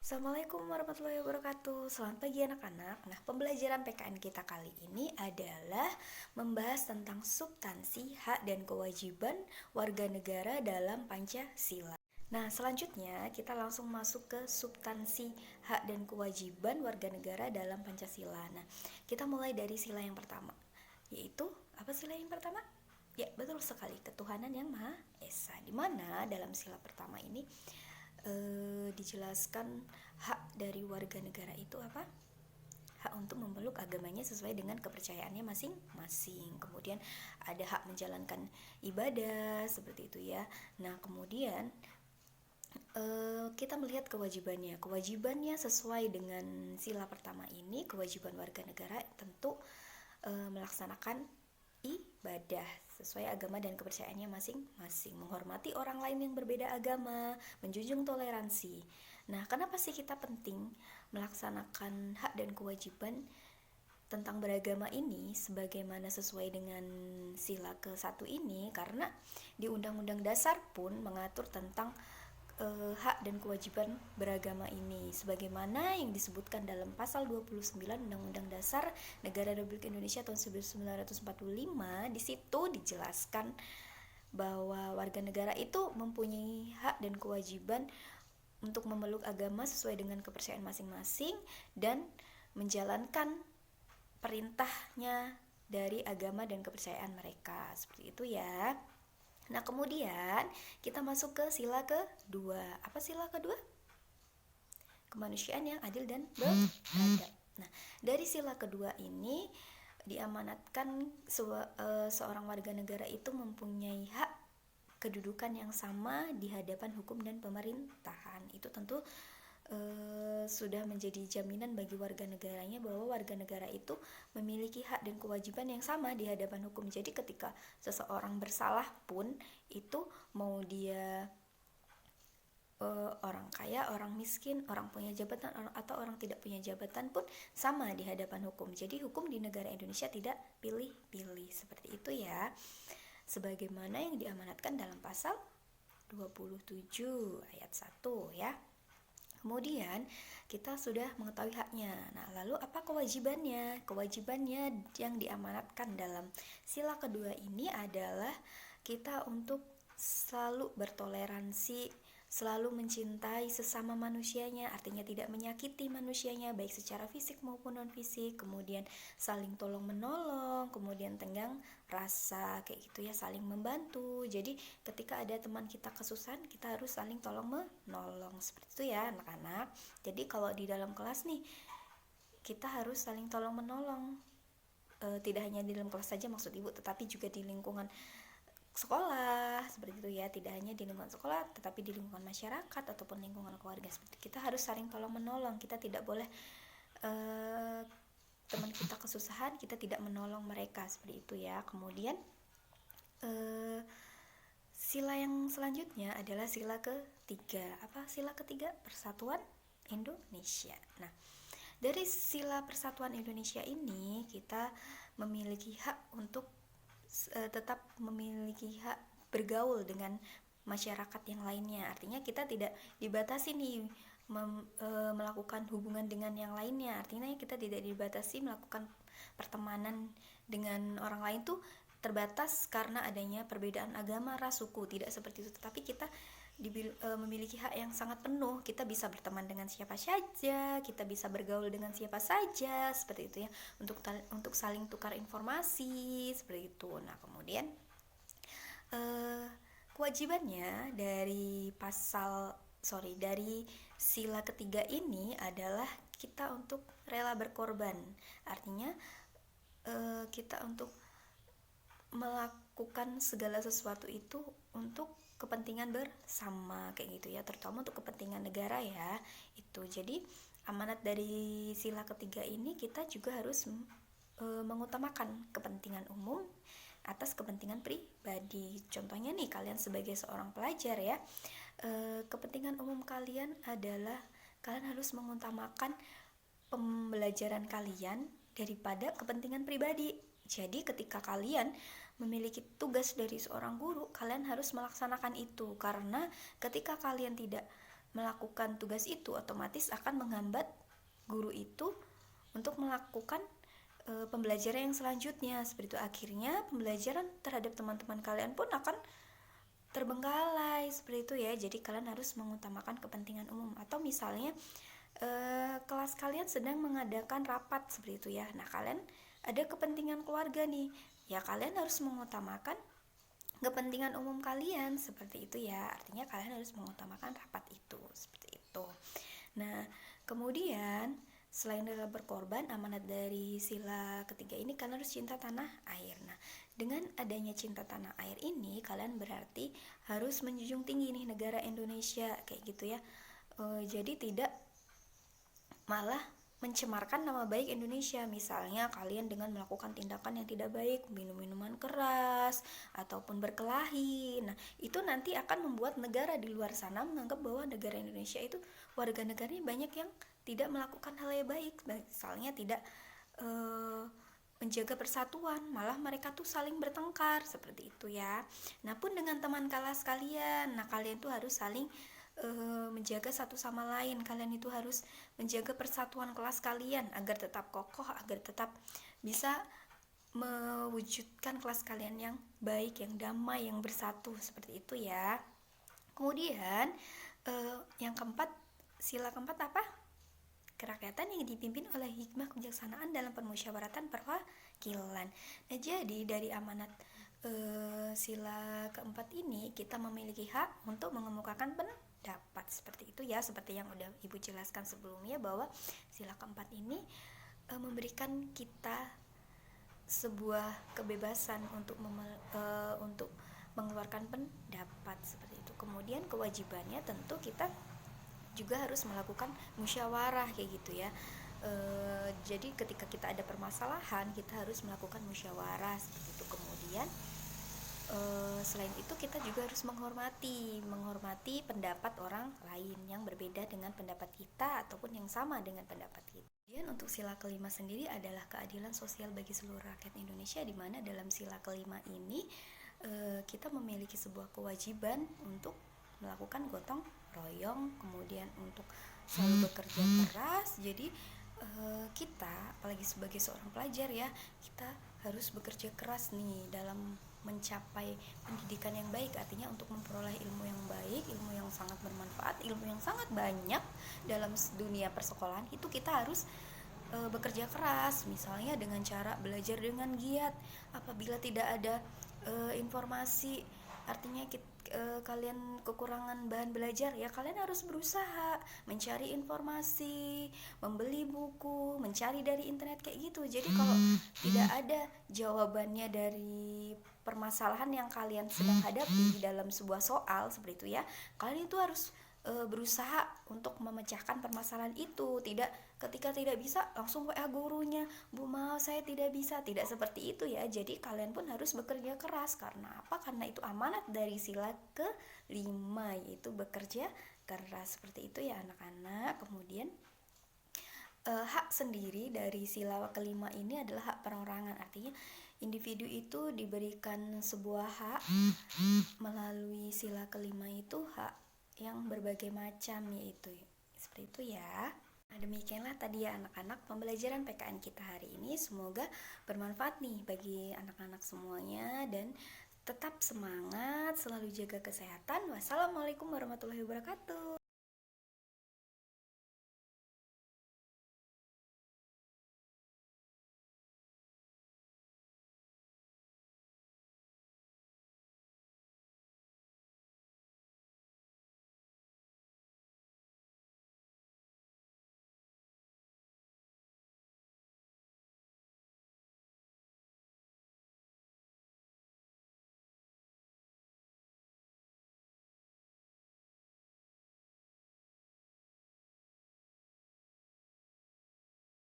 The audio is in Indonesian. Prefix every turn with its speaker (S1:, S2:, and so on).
S1: Assalamualaikum warahmatullahi wabarakatuh. Selamat pagi anak-anak. Nah, pembelajaran PKN kita kali ini adalah membahas tentang substansi, hak dan kewajiban warga negara dalam Pancasila. Nah, selanjutnya kita langsung masuk ke substansi, hak dan kewajiban warga negara dalam Pancasila. Nah, kita mulai dari sila yang pertama, yaitu apa sila yang pertama? Ya, betul sekali, ketuhanan yang Maha Esa. Di mana dalam sila pertama ini dijelaskan hak dari warga negara itu apa? Hak untuk memeluk agamanya sesuai dengan kepercayaannya masing-masing. Kemudian ada hak menjalankan ibadah seperti itu ya. Nah, kemudian kita melihat kewajibannya. Kewajibannya sesuai dengan sila pertama ini, kewajiban warga negara tentu melaksanakan ibadah sesuai agama dan kepercayaannya masing-masing, menghormati orang lain yang berbeda agama, menjunjung toleransi. Nah, kenapa sih kita penting melaksanakan hak dan kewajiban tentang beragama ini sebagaimana sesuai dengan sila ke-1 ini? Karena di Undang-Undang Dasar pun mengatur tentang hak dan kewajiban beragama ini sebagaimana yang disebutkan dalam pasal 29 Undang-Undang Dasar Negara Republik Indonesia tahun 1945. Di situ dijelaskan bahwa warga negara itu mempunyai hak dan kewajiban untuk memeluk agama sesuai dengan kepercayaan masing-masing dan menjalankan perintahnya dari agama dan kepercayaan mereka. Seperti itu ya. Nah, kemudian kita masuk ke sila kedua. Apa sila kedua? Kemanusiaan yang adil dan beradab. Nah, dari sila kedua ini diamanatkan seorang warga negara itu mempunyai hak kedudukan yang sama di hadapan hukum dan pemerintahan. Itu tentu sudah menjadi jaminan bagi warga negaranya bahwa warga negara itu memiliki hak dan kewajiban yang sama di hadapan hukum. Jadi ketika seseorang bersalah pun itu mau dia orang kaya, orang miskin, orang punya jabatan atau orang tidak punya jabatan pun sama di hadapan hukum. Jadi hukum di negara Indonesia tidak pilih-pilih. Seperti itu ya. Sebagaimana yang diamanatkan dalam pasal 27 ayat 1 ya. Kemudian kita sudah mengetahui haknya. Nah, lalu apa kewajibannya? Kewajibannya yang diamanatkan dalam sila kedua ini adalah kita untuk selalu bertoleransi, selalu mencintai sesama manusianya, artinya tidak menyakiti manusianya baik secara fisik maupun non fisik, kemudian saling tolong menolong, kemudian tenggang rasa kayak gitu ya, saling membantu. Jadi ketika ada teman kita kesusahan, kita harus saling tolong menolong, seperti itu ya anak-anak. Jadi kalau di dalam kelas nih kita harus saling tolong menolong, tidak hanya di dalam kelas saja maksud ibu, tetapi juga di lingkungan sekolah seperti itu ya, tidak hanya di lingkungan sekolah tetapi di lingkungan masyarakat ataupun lingkungan keluarga. Seperti kita harus saling tolong menolong, kita tidak boleh teman kita kesusahan kita tidak menolong mereka, seperti itu ya. Kemudian sila yang selanjutnya adalah sila ketiga. Apa sila ketiga? Persatuan Indonesia. Nah, dari sila Persatuan Indonesia ini kita memiliki hak untuk tetap memiliki hak bergaul dengan masyarakat yang lainnya. Artinya kita tidak dibatasi nih melakukan hubungan dengan yang lainnya. Artinya kita tidak dibatasi melakukan pertemanan dengan orang lain tuh terbatas karena adanya perbedaan agama, ras, suku. Tidak seperti itu. Tetapi kita memiliki hak yang sangat penuh. Kita bisa berteman dengan siapa saja, kita bisa bergaul dengan siapa saja, seperti itu ya, untuk saling tukar informasi, seperti itu. Nah, kemudian kewajibannya dari dari sila ketiga ini adalah kita untuk rela berkorban. Artinya kita untuk melakukan segala sesuatu itu untuk kepentingan bersama kayak gitu ya, terutama untuk kepentingan negara ya. Itu jadi amanat dari sila ketiga ini, kita juga harus mengutamakan kepentingan umum atas kepentingan pribadi. Contohnya nih, kalian sebagai seorang pelajar ya, kepentingan umum kalian adalah kalian harus mengutamakan pembelajaran kalian daripada kepentingan pribadi. Jadi ketika kalian memiliki tugas dari seorang guru, kalian harus melaksanakan itu, karena ketika kalian tidak melakukan tugas itu, otomatis akan menghambat guru itu untuk melakukan pembelajaran yang selanjutnya. Seperti itu, akhirnya pembelajaran terhadap teman-teman kalian pun akan terbengkalai seperti itu ya. Jadi kalian harus mengutamakan kepentingan umum. Atau misalnya kelas kalian sedang mengadakan rapat seperti itu ya. Nah, kalian ada kepentingan keluarga nih, ya kalian harus mengutamakan kepentingan umum kalian seperti itu ya. Artinya kalian harus mengutamakan rapat itu seperti itu. Nah, kemudian selain rela berkorban, amanat dari sila ketiga ini, kalian harus cinta tanah air. Nah, dengan adanya cinta tanah air ini, kalian berarti harus menjunjung tinggi nih negara Indonesia kayak gitu ya. Jadi tidak malah mencemarkan nama baik Indonesia. Misalnya kalian dengan melakukan tindakan yang tidak baik, minum minuman keras ataupun berkelahi. Nah, itu nanti akan membuat negara di luar sana menganggap bahwa negara Indonesia itu warga negaranya banyak yang tidak melakukan hal yang baik. Misalnya tidak menjaga persatuan, malah mereka tuh saling bertengkar seperti itu ya. Nah, pun dengan teman kelas kalian, nah kalian tuh harus saling menjaga satu sama lain. Kalian itu harus menjaga persatuan kelas kalian agar tetap kokoh, agar tetap bisa mewujudkan kelas kalian yang baik, yang damai, yang bersatu seperti itu ya. Kemudian yang keempat, sila keempat apa? Kerakyatan yang dipimpin oleh hikmah kebijaksanaan dalam permusyawaratan perwakilan. Nah, jadi dari amanat sila keempat ini, kita memiliki hak untuk mengemukakan pendapat seperti itu ya. Seperti yang udah Ibu jelaskan sebelumnya, bahwa sila keempat ini memberikan kita sebuah kebebasan untuk mengeluarkan pendapat seperti itu. Kemudian kewajibannya tentu kita juga harus melakukan musyawarah kayak gitu ya. Jadi ketika kita ada permasalahan, kita harus melakukan musyawarah seperti itu. Kemudian selain itu kita juga harus menghormati pendapat orang lain yang berbeda dengan pendapat kita ataupun yang sama dengan pendapat kita. Kemudian untuk sila kelima sendiri adalah keadilan sosial bagi seluruh rakyat Indonesia, di mana dalam sila kelima ini kita memiliki sebuah kewajiban untuk melakukan gotong royong, kemudian untuk selalu bekerja keras. Jadi kita apalagi sebagai seorang pelajar ya, kita harus bekerja keras nih dalam mencapai pendidikan yang baik. Artinya untuk memperoleh ilmu yang baik, ilmu yang sangat bermanfaat, ilmu yang sangat banyak dalam dunia persekolahan, itu kita harus bekerja keras. Misalnya dengan cara belajar dengan giat. Apabila tidak ada informasi, artinya kalian kekurangan bahan belajar, ya kalian harus berusaha mencari informasi, membeli buku, mencari dari internet kayak gitu. Jadi kalau tidak ada jawabannya dari permasalahan yang kalian sedang hadapi dalam sebuah soal seperti itu ya, kalian itu harus berusaha untuk memecahkan permasalahan itu. Tidak, ketika tidak bisa langsung WA gurunya, "Bu, maaf saya tidak bisa." Tidak seperti itu ya. Jadi kalian pun harus bekerja keras. Karena apa? Karena itu amanat dari sila kelima, yaitu bekerja keras seperti itu ya anak-anak. Kemudian hak sendiri dari sila kelima ini adalah hak perorangan. Artinya individu itu diberikan sebuah hak melalui sila kelima itu, hak yang berbagai macam, yaitu seperti itu ya. Nah, demikianlah tadi ya anak-anak pembelajaran PKN kita hari ini. Semoga bermanfaat nih bagi anak-anak semuanya, dan tetap semangat, selalu jaga kesehatan. Wassalamualaikum warahmatullahi wabarakatuh.